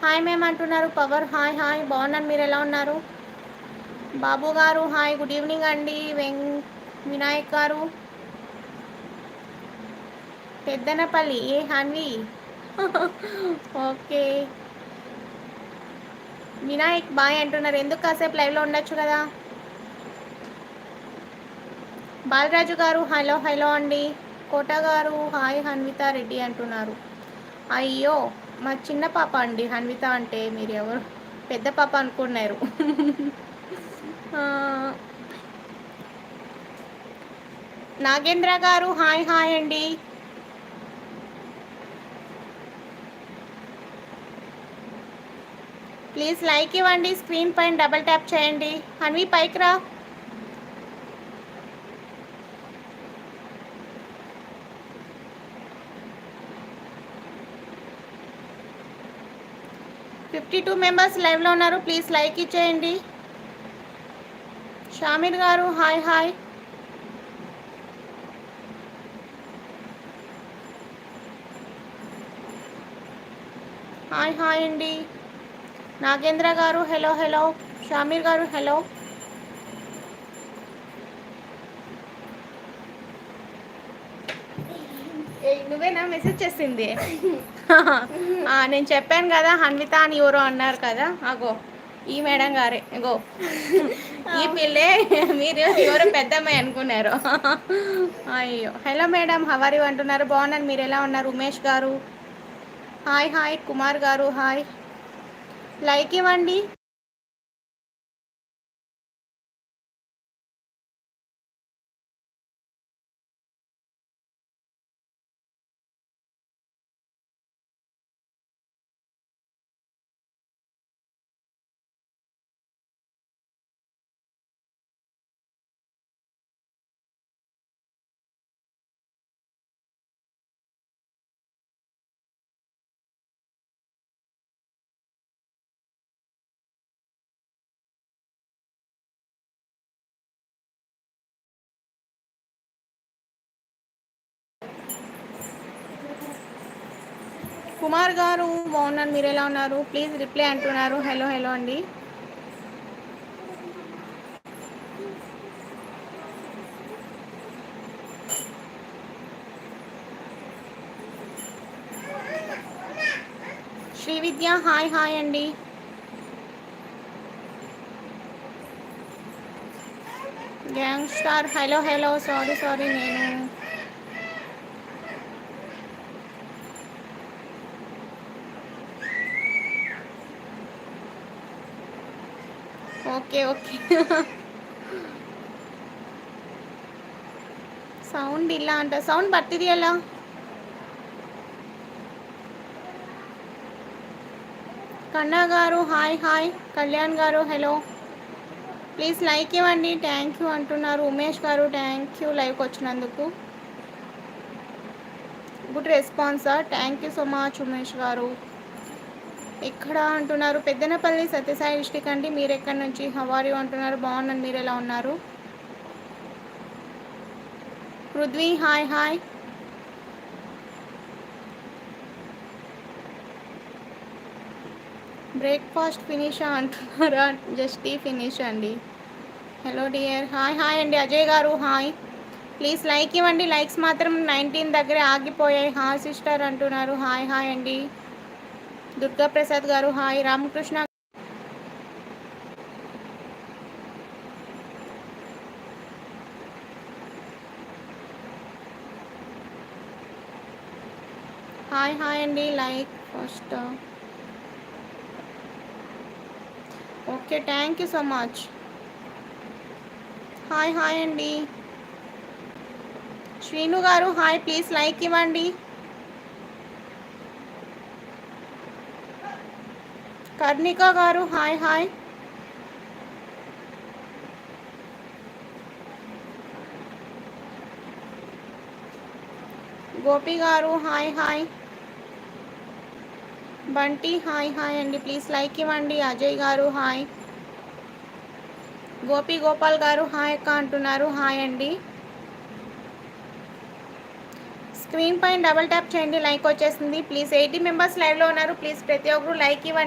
Hi మేము అంటున్నారు. Power hi hi బాగున్నాను, మీరు ఎలా ఉన్నారు? బాబు గారు హాయ్, గుడ్ ఈవినింగ్ అండి. వినాయక్ గారు పెద్దనపల్లి ఏ హన్వి ఓకే. వినాయక్ బాయ్ అంటున్నారు. ఎందుకు కాసేపు లైవ్లో ఉండొచ్చు కదా. బాలరాజు గారు హలో హలో అండి. కోట గారు హాయ్ హన్విత రెడ్డి అంటున్నారు. అయ్యో మా చిన్న పాప అండి హన్విత అంటే, మీరు ఎవరు పెద్ద పాప అనుకున్నారు. ఆ, నాగేంద్ర గారు హాయ్ హాయ్ అండి. ప్లీజ్ లైక్ ఇవ్వండి, స్క్రీన్ పైన డబల్ ట్యాప్ చేయండి. హన్వి పైకి రా. 52 మెంబర్స్ లైవ్లో ఉన్నారు, ప్లీజ్ లైక్ ఇచ్చేయండి. షామీర్ గారు హాయ్ హాయ్. హాయ్ హాయ్ అండి. నాగేంద్ర గారు హలో హలో. షామీర్ గారు హలో. నువ్వేనా మెసేజ్ చేసింది? నేను చెప్పాను కదా హన్విత అని ఎవరో అన్నారు కదా, అగో ఈ మేడం గారే. గో ఈ పిల్లే, మీరు ఎవరో పెద్దమ్మాయి అనుకున్నారు. అయ్యో హలో మేడం హవర్ యు అంటున్నారు. బాగున్నాను, మీరు ఎలా ఉన్నారు? ఉమేష్ గారు హాయ్ హాయ్. కుమార్ గారు హాయ్. లైక్ ఇవ్వండి. కుమార్ గారు బాగున్నాను, మీరు ఎలా ఉన్నారు? ప్లీజ్ రిప్లై అంటున్నారు. హలో హలో అండి. శ్రీ విద్య హాయ్ హాయ్ అండి. Gang star hello hello. Sorry sorry, నేను ఓకే ఓకే. ಸೌಂಡ್ ಇಲ್ಲ ಅಂತ. ಸೌಂಡ್ ಬರ್ತಿದೆಯಲ್ಲ. కన్నా గారు హాయ్ హాయ్. కళ్యాణ్ గారు హలో. ప్లీజ్ లైక్ ఇవ్వండి. థ్యాంక్ యూ అంటున్నారు. ఉమేష్ గారు థ్యాంక్ యూ లైవ్కి వచ్చినందుకు. గుడ్ రెస్పాన్సా, thank you so much Umesh గారు. ఎక్కడ అంటున్నారు? పెద్దనపల్లి సత్యసాయి డిస్టిక్ అండి. మీరు ఎక్కడి నుంచి? హవారి అంటున్నారు. బాగున్నాను, మీరు ఎలా ఉన్నారు? Prithvi hi hi. Breakfast finish అంటున్నారా? జస్ట్ టీ ఫినిష్ అండి. హలో డియర్ హాయ్ హాయ్ అండి. అజయ్ గారు హాయ్. ప్లీజ్ లైక్ ఇవ్వండి. లైక్స్ మాత్రం 19 దగ్గరే ఆగిపోయాయి. హాయ్ సిస్టర్ అంటున్నారు. హాయ్ హాయ్ అండి. దుర్గా ప్రసాద్ గారు హాయ్. రామకృష్ణ హాయ్ హాయ్ అండి. Like first okay, thank you so much. Hi hi అండి. శ్రీను గారు హాయ్. ప్లీజ్ లైక్ ఇవ్వండి. కర్ణిక గారు హాయ్ హాయ్. గోపి గారు hi hi. Bunty hi hi అండి. ప్లీజ్ లైక్ ఇవ్వండి. అజయ్ గారు హాయ్. గోపి గోపాల్ గారు హాయ్ అక్క అంటున్నారు. హాయ్ అండి. స్క్రీన్ పైన డబల్ ట్యాప్ చేయండి, లైక్ వచ్చేసింది. ప్లీజ్ 80 మెంబర్స్ లైవ్లో ఉన్నారు. ప్లీజ్ ప్రతి ఒక్కరు లైక్ ఇవ్వండి.